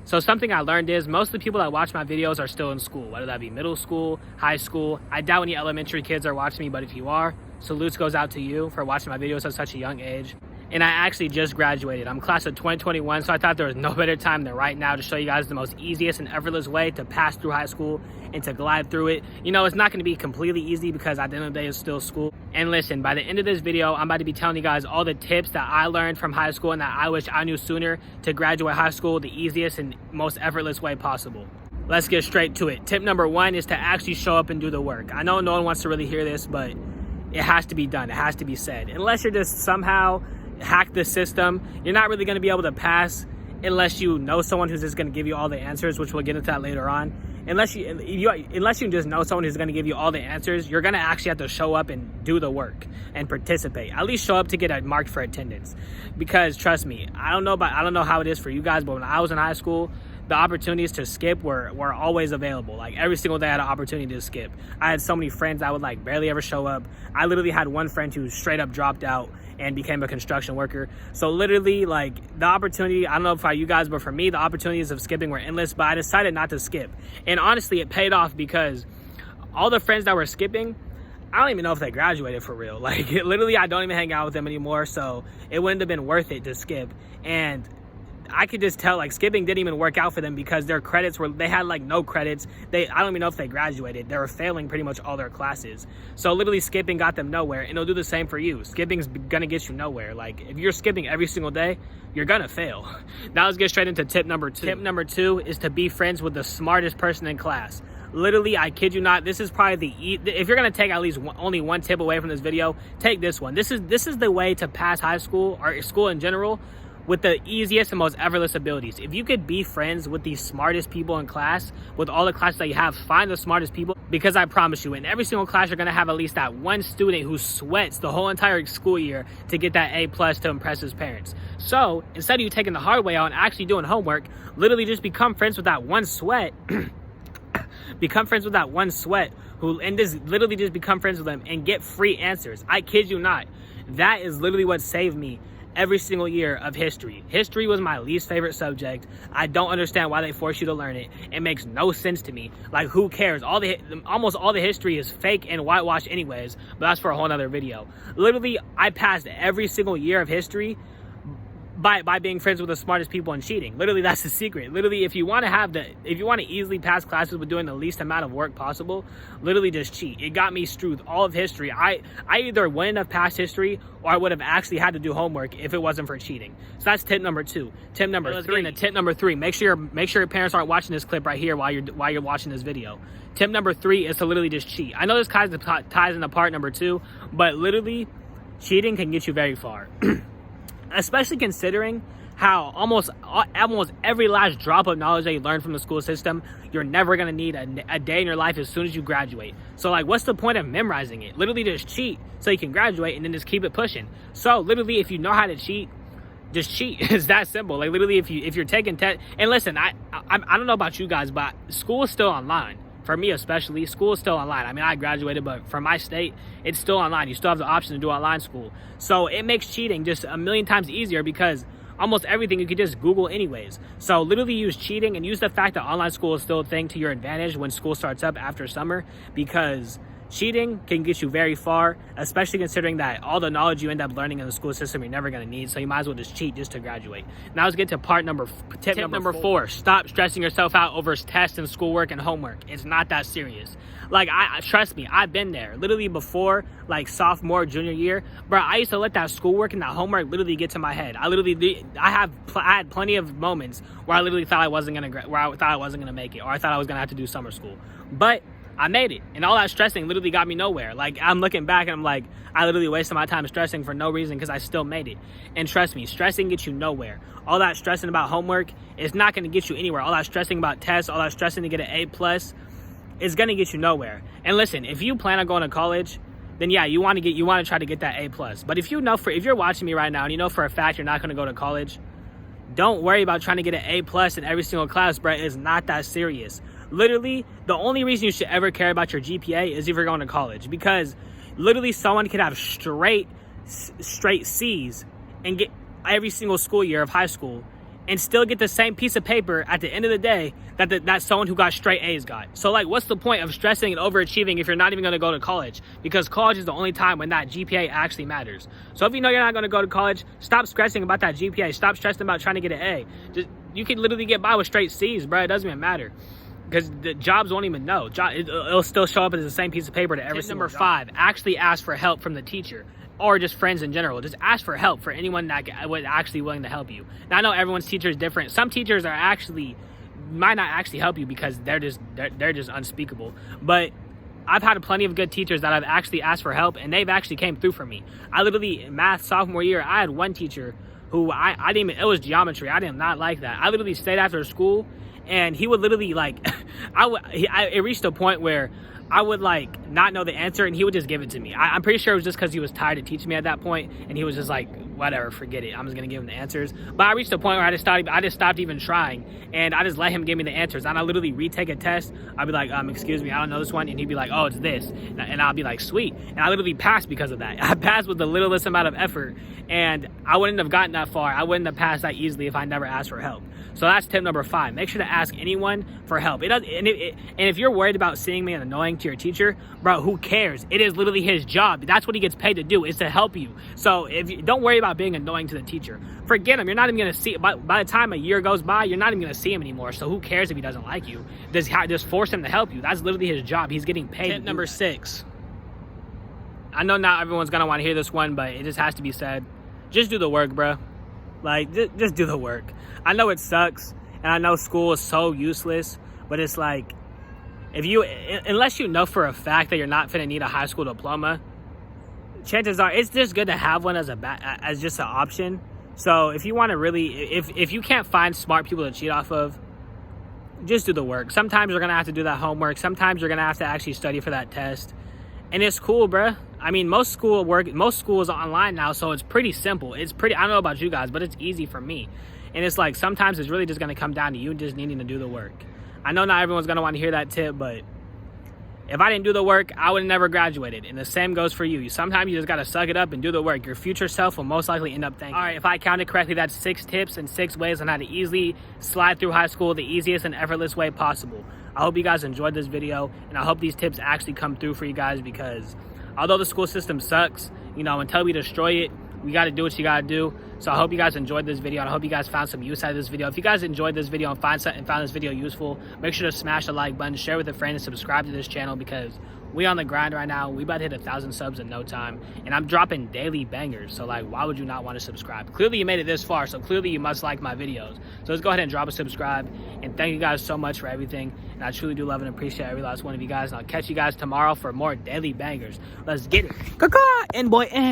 So something I learned is most of the people that watch my videos are still in school, whether that be middle school, high school. I doubt any elementary kids are watching me, but if you are, salutes goes out to you for watching my videos at such a young age. And I actually just graduated. I'm class of 2021, so I thought there was no better time than right now to show you guys the most easiest and effortless way to pass through high school and to glide through it. You know, it's not going to be completely easy because at the end of the day, it's still school. And listen, by the end of this video, I'm about to be telling you guys all the tips that I learned from high school and that I wish I knew sooner to graduate high school the easiest and most effortless way possible. Let's get straight to it. Tip number 1 is to actually show up and do the work. I know no one wants to really hear this, but it has to be done. It has to be said. Unless you're just somehow hack the system, you're not really going to be able to pass unless you know someone who's just going to give you all the answers, which we'll get into that later on. Unless you just know someone who's going to give you all the answers, you're going to actually have to show up and do the work and participate. At least show up to get marked for attendance. Because trust me, I don't know how it is for you guys, but when I was in high school, the opportunities to skip were always available. Like every single day I had an opportunity to skip. I had so many friends that would like barely ever show up. I literally had one friend who straight up dropped out and became a construction worker. So literally, like, the opportunity, I don't know about you guys, but for me, the opportunities of skipping were endless, but I decided not to skip. And honestly, it paid off because all the friends that were skipping, I don't even know if they graduated for real. Like, literally, I don't even hang out with them anymore, so it wouldn't have been worth it to skip. And I could just tell, like, skipping didn't even work out for them because their credits they had like no credits. I don't even know if they graduated. They were failing pretty much all their classes. So literally skipping got them nowhere, and it'll do the same for you. Skipping's gonna get you nowhere. Like, if you're skipping every single day, you're gonna fail. Now let's get straight into tip number 2. Tip number 2 is to be friends with the smartest person in class. Literally, I kid you not, this is probably if you're gonna take at least only one tip away from this video, take this one. This is the way to pass high school or school in general with the easiest and most effortless abilities. If you could be friends with the smartest people in class, with all the classes that you have, find the smartest people, because I promise you, in every single class, you're gonna have at least that one student who sweats the whole entire school year to get that A+ to impress his parents. So instead of you taking the hard way out and actually doing homework, literally just become friends with that one sweat. Become friends with that one sweat and just literally just become friends with them and get free answers. I kid you not. That is literally what saved me every single year of history. History was my least favorite subject. I don't understand why they force you to learn it. It makes no sense to me. Like, who cares? Almost all the history is fake and whitewashed anyways, but that's for a whole nother video. Literally, I passed every single year of history by being friends with the smartest people and cheating. Literally, that's the secret. Literally, if you want to easily pass classes with doing the least amount of work possible, literally just cheat. It got me through all of history. I either wouldn't have passed history or I would have actually had to do homework if it wasn't for cheating. So that's tip number 2. Tip number 3. Tip number 3. Make sure your parents aren't watching this clip right here while you're watching this video. Tip number 3 is to literally just cheat. I know this ties into part number 2, but literally, cheating can get you very far. Especially considering how almost every last drop of knowledge that you learn from the school system, you're never going to need a day in your life as soon as you graduate. So, like, what's the point of memorizing it? Literally just cheat so you can graduate and then just keep it pushing. So literally, if you know how to cheat, just cheat. It's that simple. Like, literally, if you're taking test, and listen, I don't know about you guys, but school is still online. For me especially, school is still online. I mean, I graduated, but for my state, it's still online. You still have the option to do online school. So it makes cheating just a million times easier because almost everything you could just Google anyways. So literally use cheating and use the fact that online school is still a thing to your advantage when school starts up after summer, because cheating can get you very far, especially considering that all the knowledge you end up learning in the school system you're never going to need, so you might as well just cheat just to graduate. Now let's get to tip number 4. Stop stressing yourself out over tests and schoolwork and homework. It's not that serious. Like, trust me, I've been there. Literally before, like, sophomore, junior year, bro, I used to let that schoolwork and that homework literally get to my head. I had plenty of moments where I literally thought I wasn't gonna make it, or I thought I was gonna have to do summer school. But I made it, and all that stressing literally got me nowhere. Like, I'm looking back and I'm like, I literally wasted my time stressing for no reason because I still made it. And trust me, stressing gets you nowhere. All that stressing about homework is not going to get you anywhere. All that stressing about tests, all that stressing to get an A+ is going to get you nowhere. And listen, if you plan on going to college, then yeah, you want to try to get that A+. But if you're watching me right now and you know for a fact you're not going to go to college, don't worry about trying to get an A+ in every single class, bro. It's not that serious. Literally, the only reason you should ever care about your GPA is if you're going to college, because literally someone could have straight C's and get every single school year of high school and still get the same piece of paper at the end of the day that someone who got straight A's got. So like, what's the point of stressing and overachieving if you're not even going to go to college? Because college is the only time when that GPA actually matters. So if you know you're not going to go to college, stop stressing about that GPA. Stop stressing about trying to get an A. You can literally get by with straight C's, bro. It doesn't even matter. Because the jobs won't even know. It'll still show up as the same piece of paper to every single job. Number 5, actually ask for help from the teacher. Or just friends in general. Just ask for help for anyone that was actually willing to help you. Now I know everyone's teacher is different. Some teachers might not actually help you because they're just unspeakable. But I've had plenty of good teachers that I've actually asked for help, and they've actually came through for me. I literally, math sophomore year, I had one teacher who I didn't even, it was geometry. I did not like that. I literally stayed after school, and he would literally like, it reached a point where I would like not know the answer and he would just give it to me. I'm pretty sure it was just because he was tired of teaching me at that point, and he was just like, whatever, forget it, I'm just gonna give him the answers. But I reached a point where I just stopped even trying, and I just let him give me the answers. And I literally retake a test. I'd be like, excuse me, I don't know this one, and he'd be like, oh, it's this, and I'll be like, sweet. And I literally passed because of that. I passed with the littlest amount of effort, and I wouldn't have gotten that far. I wouldn't have passed that easily if I never asked for help. So that's tip number 5. Make sure to ask anyone for help. And if you're worried about seeing me annoying to your teacher, bro, who cares? It is literally his job. That's what he gets paid to do, is to help you. So don't worry about being annoying to the teacher. Forget him. You're not even going to see, by the time a year goes by, you're not even going to see him anymore. So who cares if he doesn't like you? Just force him to help you. That's literally his job. He's getting paid. Tip number 6. I know not everyone's going to want to hear this one, but it just has to be said. Just do the work, bro. Like, just do the work. I know it sucks, and I know school is so useless, but it's like, unless you know for a fact that you're not finna need a high school diploma, chances are it's just good to have one as just an option. So if you want to really, if you can't find smart people to cheat off of, just do the work. Sometimes you're gonna have to do that homework. Sometimes you're gonna have to actually study for that test, and it's cool, bruh. I mean, most school is online now, so it's pretty simple. I don't know about you guys, but it's easy for me. And it's like, sometimes it's really just going to come down to you just needing to do the work. I know not everyone's going to want to hear that tip, but if I didn't do the work, I would have never graduated. And the same goes for you. Sometimes you just got to suck it up and do the work. Your future self will most likely end up thanking you. All right, if I counted correctly, that's 6 tips and 6 ways on how to easily slide through high school the easiest and effortless way possible. I hope you guys enjoyed this video, and I hope these tips actually come through for you guys, because although the school system sucks, until we destroy it, we got to do what you got to do. So I hope you guys enjoyed this video, and I hope you guys found some use out of this video. If you guys enjoyed this video and found this video useful, make sure to smash the like button, share with a friend, and subscribe to this channel, because we on the grind right now. We about to hit 1,000 subs in no time, and I'm dropping daily bangers. So like, why would you not want to subscribe? Clearly you made it this far, so clearly you must like my videos. So let's go ahead and drop a subscribe, and thank you guys so much for everything. And I truly do love and appreciate every last one of you guys, and I'll catch you guys tomorrow for more daily bangers. Let's get it. Caw-caw, and boy, and